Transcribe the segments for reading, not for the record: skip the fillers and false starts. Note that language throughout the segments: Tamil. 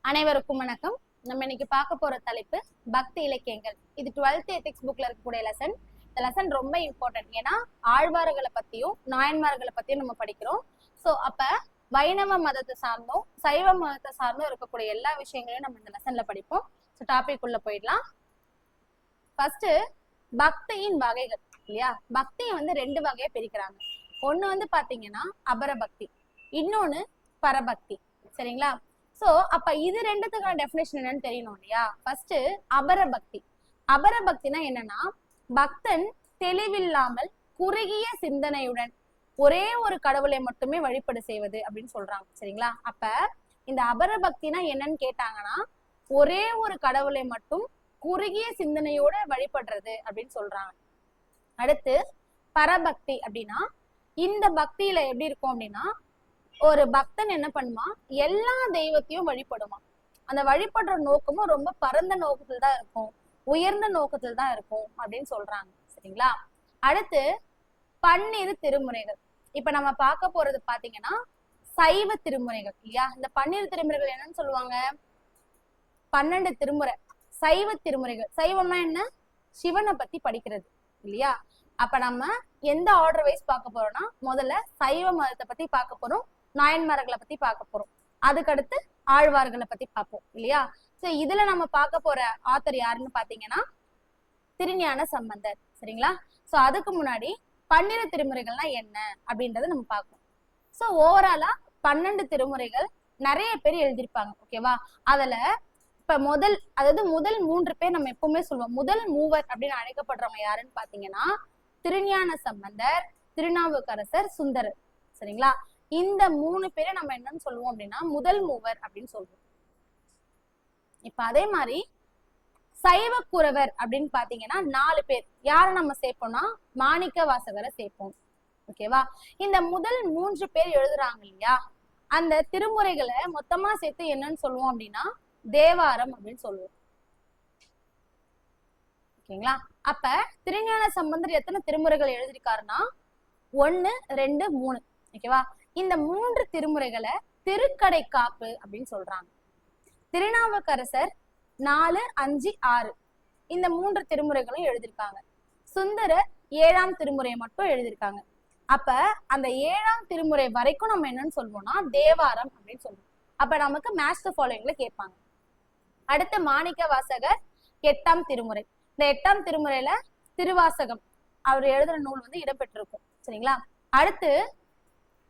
அனைவருக்கும் வணக்கம். நம்ம இன்னைக்கு பார்க்க போற தலைப்பு பக்தி இலக்கியங்கள். இது 12th எத்திக்ஸ் புக்ல இருக்கக்கூடிய லெசன். இந்த லெசன் ரொம்ப இம்பார்ட்டன்ட். ஏன்னா ஆழ்வார்களை பத்தியும் நாயன்மார்களை பத்தியும் நம்ம படிக்கிறோம். ஸோ அப்ப வைணவ மதத்தை சார்ந்தும் சைவ மதத்தை சார்ந்தும் இருக்கக்கூடிய எல்லா விஷயங்களையும் நம்ம இந்த லெசன்ல படிப்போம். ஸோ டாபிக் உள்ள போயிடலாம். ஃபர்ஸ்ட் பக்தியின் வகைகள் இல்லையா? பக்தியை ரெண்டு வகையா பிரிக்கிறாங்க. ஒண்ணு பாத்தீங்கன்னா அபரபக்தி, இன்னொன்னு பரபக்தி. சரிங்களா? சோ அப்ப இது ரெண்டுத்துக்கான டெஃபினேஷன் என்னன்னு தெரியணும் இல்லையா? ஃபர்ஸ்ட் அபரபக்தி. அபரபக்தினா என்னன்னா, பக்தன் தெளிவில்லாமல் குறுகிய சிந்தனையுடன் ஒரே ஒரு கடவுளை மட்டுமே வழிபாடு செய்வது அப்படின்னு சொல்றாங்க. சரிங்களா? அப்ப இந்த அபரபக்தினா என்னன்னு கேட்டாங்கன்னா, ஒரே ஒரு கடவுளை மட்டும் குறுகிய சிந்தனையோட வழிபடுறது அப்படின்னு சொல்றாங்க. அடுத்து பரபக்தி அப்படின்னா, இந்த பக்தியில எப்படி இருக்கும் அப்படின்னா, ஒரு பக்தன் என்ன பண்ணுமா, எல்லா தெய்வத்தையும் வழிபடுமா. அந்த வழிபடுற நோக்கமும் ரொம்ப பரந்த நோக்கத்துல தான் இருக்கும், உயர்ந்த நோக்கத்துல தான் இருக்கும் அப்படின்னு சொல்றாங்க. சரிங்களா? அடுத்து பன்னிரு திருமுறைகள். இப்ப நம்ம பார்க்க போறது பாத்தீங்கன்னா சைவ திருமுறைகள் இல்லையா? இந்த பன்னிரு திருமுறைகள் என்னன்னு சொல்லுவாங்க? 12 திருமுறை சைவ திருமுறைகள். சைவம்னா என்ன? சிவனை பத்தி படிக்கிறது இல்லையா? அப்ப நம்ம எந்த ஆர்டர் வைஸ் பார்க்க போறோம்னா, முதல்ல சைவ மதத்தை பத்தி பார்க்க போறோம், நாயன்மார்களை பத்தி பார்க்க போறோம், அதுக்கடுத்து ஆழ்வார்களை பத்தி பார்ப்போம் இல்லையா? சோ இதுல நம்ம பார்க்க போற ஆத்தர் யாருன்னு பாத்தீங்கன்னா திருஞான சம்பந்தர். சரிங்களா? சோ அதுக்கு முன்னாடி 12 திருமுறைகள்னா என்ன அப்படின்றத நம்ம பார்ப்போம். சோ ஓவராலா 12 திருமுறைகள் நிறைய பேர் எழுதியிருப்பாங்க. ஓகேவா? அதுல இப்ப முதல் 3 பேர் நம்ம எப்பவுமே சொல்லுவோம், முதல் மூவர் அப்படின்னு அழைக்கப்படுறவங்க யாருன்னு பாத்தீங்கன்னா திருஞான சம்பந்தர், திருநாவுக்கரசர், சுந்தரர். சரிங்களா? இந்த 3 பேரை நம்ம என்னன்னு சொல்லுவோம் அப்படின்னா முதல் மூவர் அப்படின்னு சொல்றோம். இப்ப அதே மாதிரி சைவ குரவர் அப்படின்னு பாத்தீங்கன்னா 4 பேர். யார நம்ம சேர்ப்போம்னா மாணிக்க வாசகரை சேர்ப்போம். ஓகேவா? இந்த முதல் 3 பேர் எழுதுறாங்க இல்லையா, அந்த திருமுறைகளை மொத்தமா சேர்த்து என்னன்னு சொல்லுவோம் அப்படின்னா தேவாரம் அப்படின்னு சொல்லுவோம். ஓகேங்களா? அப்ப திருஞான சம்பந்தர் எத்தனை திருமுறைகள் எழுதியிருக்காருன்னா 1, 2, 3. ஓகேவா? இந்த 3 திருமுறைகளை திருக்கடை காப்பு அப்படின்னு சொல்றாங்க. திருநாவுக்கரசர் 4, 5, 6 இந்த 3 திருமுறைகளும் எழுதியிருக்காங்க. சுந்தரர் 7ஆம் திருமுறையை மட்டும் எழுதியிருக்காங்க. அப்ப அந்த 7ஆம் திருமுறை வரைக்கும் நம்ம என்னன்னு சொல்லுவோம்னா தேவாரம் அப்படின்னு சொல்லுவோம். அப்ப நமக்கு மேட்ச் தி ஃபாலோயிங்ல கேட்பாங்க. அடுத்து மாணிக்க வாசகர் 8ஆம் திருமுறை. இந்த 8ஆம் திருமுறையில திருவாசகம் அவர் எழுதுற நூல் இடம்பெற்றிருக்கும். சரிங்களா? அடுத்து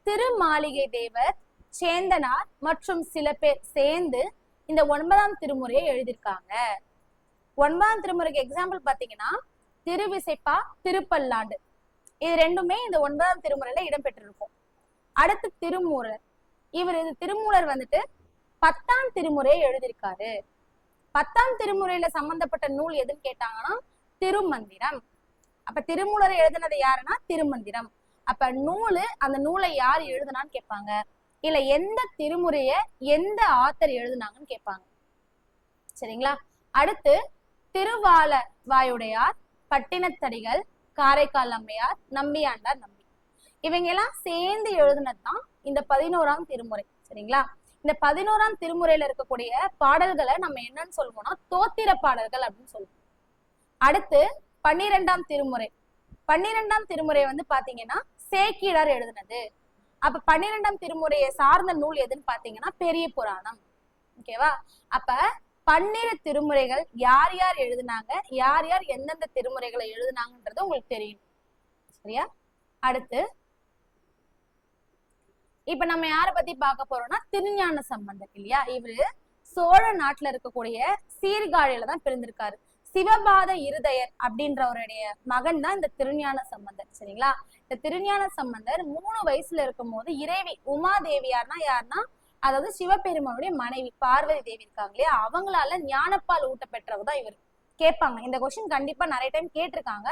திருமாளிகை தேவர், சேந்தனார் மற்றும் சில பேர் சேர்ந்து இந்த 9ஆம் திருமுறையை எழுதியிருக்காங்க. 9ஆம் திருமுறைக்கு எக்ஸாம்பிள் பாத்தீங்கன்னா திருவிசைப்பா, திருப்பல்லாண்டு. இது ரெண்டுமே இந்த 9ஆம் திருமுறையில இடம்பெற்றிருக்கும். அடுத்து திருமூலர். திருமூலர் 10ஆம் திருமுறையை எழுதியிருக்காரு. 10ஆம் திருமுறையில சம்பந்தப்பட்ட நூல் எதுன்னு கேட்டாங்கன்னா திருமந்திரம். அப்ப திருமூலரை எழுதினது யாருன்னா திருமந்திரம். அப்ப அந்த நூலை யார் எழுதுனான்னு கேட்பாங்க, இல்ல எந்த திருமுறைய எந்த ஆத்தர் எழுதுனாங்கன்னு கேட்பாங்க. சரிங்களா? அடுத்து திருவால வாயுடையார், பட்டினத்தடிகள், காரைக்கால் அம்மையார், நம்பியாண்டார் நம்பி, இவங்க எல்லாம் சேர்ந்து எழுதுனதுதான் இந்த 11ஆம் திருமுறை. சரிங்களா? இந்த 11ஆம் திருமுறையில இருக்கக்கூடிய பாடல்களை நம்ம என்னன்னு சொல்லுவோம்னா தோத்திர பாடல்கள் அப்படின்னு சொல்லுவோம். அடுத்து 12ஆம் திருமுறை. 12ஆம் திருமுறை பாத்தீங்கன்னா சேக்கிழார் எழுதுனது. அப்ப 12ஆம் திருமுறையை சார்ந்த நூல் எதுன்னு பாத்தீங்கன்னா பெரிய புராணம். ஓகேவா? அப்ப 12 திருமுறைகள் யார் யார் எழுதுனாங்க, யார் யார் எந்தெந்த திருமுறைகளை எழுதுனாங்கன்றது உங்களுக்கு தெரியும். சரியா? அடுத்து இப்ப நம்ம யார பத்தி பார்க்க போறோம்னா திருஞான சம்பந்தர் இல்லையா? இவரு சோழ நாட்டுல இருக்கக்கூடிய சீர்காழியில தான் பிறந்திருக்காரு. சிவபாத இருதயர் அப்படின்றவருடைய மகன் தான் இந்த திருஞான சம்பந்தர். சரிங்களா? இந்த திருஞான சம்பந்தர் 3 வயசுல இருக்கும் போது இறைவி உமாதேவியார்னா யாருன்னா, அதாவது சிவபெருமானுடைய மனைவி பார்வதி தேவி இருக்காங்க இல்லையா, அவங்களால ஞானப்பால் ஊட்ட பெற்றவர் தான் இவர். கேட்பாங்க இந்த கொஸ்டின், கண்டிப்பா நிறைய டைம் கேட்டிருக்காங்க,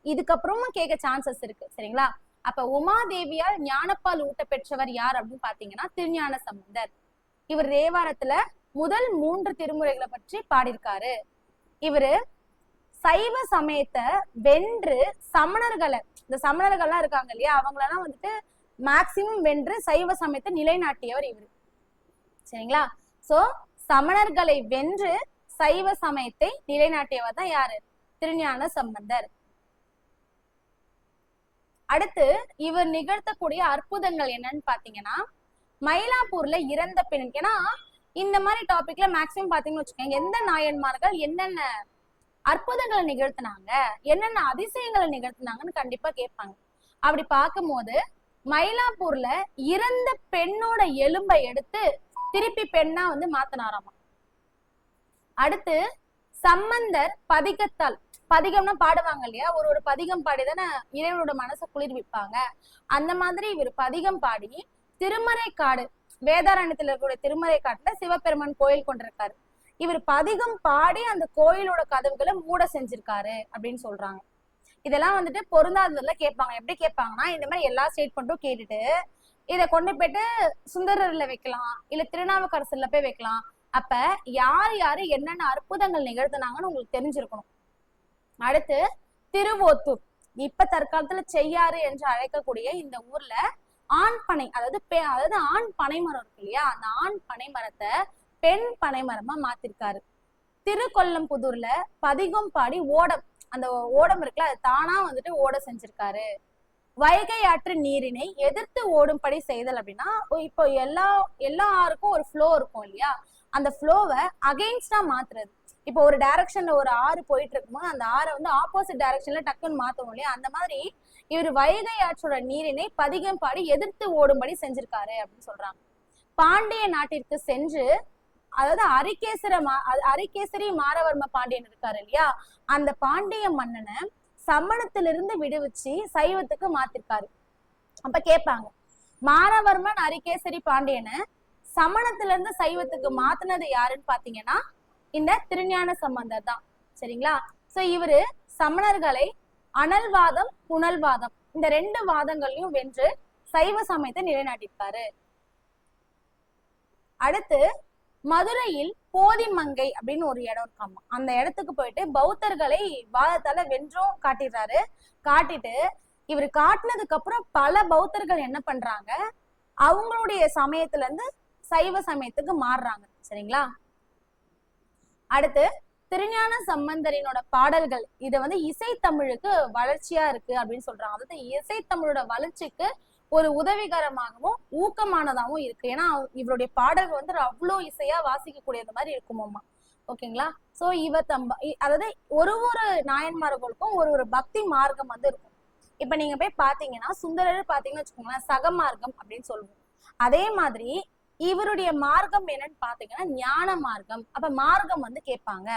இதுக்கப்புறமும் கேட்க சான்சஸ் இருக்கு. சரிங்களா? அப்ப உமாதேவியால் ஞானப்பால் ஊட்ட பெற்றவர் யார் அப்படின்னு பாத்தீங்கன்னா திருஞான சம்பந்தர். இவர் தேவாரத்துல முதல் 3 திருமுறைகளை பற்றி பாடியிருக்காரு. இவரு சைவ சமயத்தை வென்று சமணர்களை, இந்த சமணர்கள்லாம் இருக்காங்க இல்லையா, அவங்களெல்லாம் மேக்சிமம் வென்று சைவ சமயத்தை நிலைநாட்டியவர் இவரு. சரிங்களா? சோ சமணர்களை வென்று சைவ சமயத்தை நிலைநாட்டியவர் தான் யாரு? திருஞான சம்பந்தர். அடுத்து இவர் நிகழ்த்தக்கூடிய அற்புதங்கள் என்னன்னு பாத்தீங்கன்னா, மயிலாப்பூர்ல இறந்த பெண். ஏன்னா இந்த மாதிரி டாபிக்ல மேக்சிமம் பாத்தீங்கன்னு வச்சுக்கோங்க, எந்த நாயன்மார்கள் என்னென்ன அற்புதங்களை நிகழ்த்தினாங்க, என்னென்ன அதிசயங்களை நிகழ்த்தினாங்கன்னு கண்டிப்பா கேட்பாங்க. அப்படி பார்க்கும்போது மயிலாப்பூர்ல இறந்த பெண்ணோட எலும்பை எடுத்து திருப்பி பெண்ணா வந்து மாத்தினாராமா. அடுத்து சம்பந்தர் பதிகத்தால், பதிகம்னா பாடுவாங்க இல்லையா, ஒரு பதிகம் பாடிதானே இறைவனோட மனசை குளிர்விப்பாங்க. அந்த மாதிரி இவர் பதிகம் பாடி திருமறைக்காடு, வேதாரண்யத்துல இருக்கக்கூடிய திருமறைக்காட்டுல சிவபெருமான் கோயில் கொண்டிருக்காரு. இவர் பதிகம் பாடி அந்த கோயிலோட கதவுகளை மூட செஞ்சிருக்காரு அப்படின்னு சொல்றாங்க. இதெல்லாம் வந்துட்டு பொருந்தாததுல கேட்பாங்க. எப்படி கேட்பாங்கன்னா, இந்த மாதிரி எல்லா ஸ்டேட்மெண்ட்டும் கேட்டுட்டு இதை கொண்டு போயிட்டு சுந்தரர்ல வைக்கலாம், இல்ல திருநாவுக்கரசர்ல போய் வைக்கலாம். அப்ப யாரு யாரு என்னென்ன அற்புதங்கள் நிகழ்த்தினாங்கன்னு உங்களுக்கு தெரிஞ்சிருக்கணும். அடுத்து திருவோத்தூர், இப்ப தற்காலத்துல செய்யாறு என்று அழைக்கக்கூடிய இந்த ஊர்ல ஆண் பனை, அதாவது ஆண் பனைமரம் இருக்கு இல்லையா, அந்த ஆண் பனைமரத்தை பெண் பனைமரமா மாத்திருக்காரு. திருக்கொல்லம்புதூர்ல பதிகம் பாடி ஓடம், அந்த ஓடம் இருக்குல்ல, அது தானா வந்துட்டு ஓட செஞ்சிருக்காரு. வைகை ஆற்று நீரினை எதிர்த்து ஓடும்படி செய்தல் அப்படின்னா, இப்போ எல்லா ஆறுக்கும் ஒரு ஃப்ளோ இருக்கும் இல்லையா, அந்த ஃப்ளோவை அகெயின்ஸ்டா மாத்துறது. இப்போ ஒரு டைரக்ஷன்ல ஒரு ஆறு போயிட்டு இருக்கும்போது அந்த ஆறை வந்து ஆப்போசிட் டைரக்ஷன்ல டக்குன்னு மாத்தணும் இல்லையா, அந்த மாதிரி இவர் வைகை ஆற்றோட நீரினை பதிகம் பாடி எதிர்த்து ஓடும்படி செஞ்சிருக்காரு அப்படின்னு சொல்றாங்க. பாண்டிய நாட்டிற்கு சென்று, அதாவது அரிகேசரி மாரவர்ம பாண்டியன் இருக்காரு இல்லையா, அந்த பாண்டிய மன்னனை சமணத்திலிருந்து விடுவிச்சு சைவத்துக்கு மாத்திருக்காரு. அப்ப கேட்பாங்க, மாரவர்மன் அரிகேசரி பாண்டியனை சமணத்துல இருந்து சைவத்துக்கு மாத்தினது யாருன்னு பாத்தீங்கன்னா இந்த திருஞான சம்பந்தர் தான். சரிங்களா? சோ இவரு சமணர்களை அனல்வாதம் புனல்வாதம் இந்த 2 வாதங்களையும் வென்று சைவ சமயத்தை நிலைநாட்டிருக்காரு. அடுத்து மதுரையில் போதிமங்கை அப்படின்னு ஒரு இடம் இருக்காமா, அந்த இடத்துக்கு போயிட்டு பௌத்தர்களை வாதத்தால வென்றும் காட்டிடுறாரு. காட்டிட்டு இவர் காட்டினதுக்கு அப்புறம் பல பௌத்தர்கள் என்ன பண்றாங்க, அவங்களுடைய சமயத்துல இருந்து சைவ சமயத்துக்கு மாறுறாங்க. சரிங்களா? அடுத்து திருஞான சம்பந்தரினோட பாடல்கள் இதை வந்து இசைத்தமிழுக்கு வளர்ச்சியா இருக்கு அப்படின்னு சொல்றாங்க. அதாவது இசைத்தமிழோட வளர்ச்சிக்கு ஒரு உதவிகரமாகவும் ஊக்கமானதாகவும் இருக்கு. ஏன்னா இவருடைய பாடல்கள் வந்து அவ்வளோ இசையா வாசிக்கக்கூடியது மாதிரி இருக்குமோமா. ஓகேங்களா? சோ அதாவது ஒரு நாயன்மார்களுக்கும் ஒரு பக்தி மார்க்கம் வந்து இருக்கும். இப்ப நீங்க போய் பாத்தீங்கன்னா சுந்தரர் பாத்தீங்கன்னு வச்சுக்கோங்களேன், சகமார்க்கம் அப்படின்னு சொல்லுவோம். அதே மாதிரி இவருடைய மார்க்கம் என்னன்னு பாத்தீங்கன்னா ஞான மார்க்கம். அப்ப மார்க்கம் வந்து கேட்பாங்க.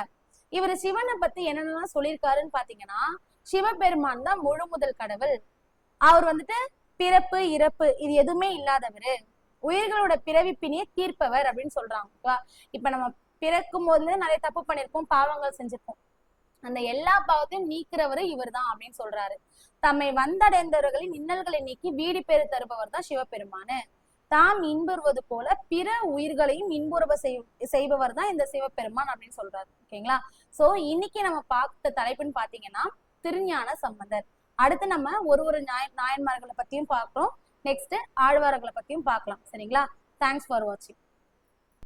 இவர் சிவனை பத்தி என்னென்னலாம் சொல்லியிருக்காருன்னு பாத்தீங்கன்னா, சிவபெருமான் தான் முழு முதல் கடவுள், அவர் வந்துட்டு பிறப்பு இறப்பு இது எதுவுமே இல்லாதவரு, உயிர்களோட பிறவி பிணியை தீர்ப்பவர் அப்படின்னு சொல்றாங்க. இப்ப நம்ம பிறக்கும் போதுல நிறைய தப்பு பண்ணிருப்போம், பாவங்கள் செஞ்சிருப்போம், அந்த எல்லா பாவத்தையும் நீக்கிறவரு இவர் தான் அப்படின்னு சொல்றாரு. தம்மை வந்தடைந்தவர்களின் இன்னல்களை நீக்கி வீடு பேறு தருபவர் தான் சிவபெருமானு. தாம் இன்புறுவது போல பிற உயிர்களையும் இன்புறவ செய்பவர் தான் இந்த சிவபெருமான் அப்படின்னு சொல்றாரு. ஓகேங்களா? சோ இன்னைக்கு நம்ம பார்த்த தலைப்புன்னு பாத்தீங்கன்னா திருஞான சம்பந்தர். அடுத்து நம்ம ஒரு நாயன்மார்களை பத்தியும் பார்க்கிறோம், நெக்ஸ்ட் ஆழ்வார்களை பத்தியும் பார்க்கலாம். சரிங்களா? தேங்க்ஸ் ஃபார் வாட்சிங்.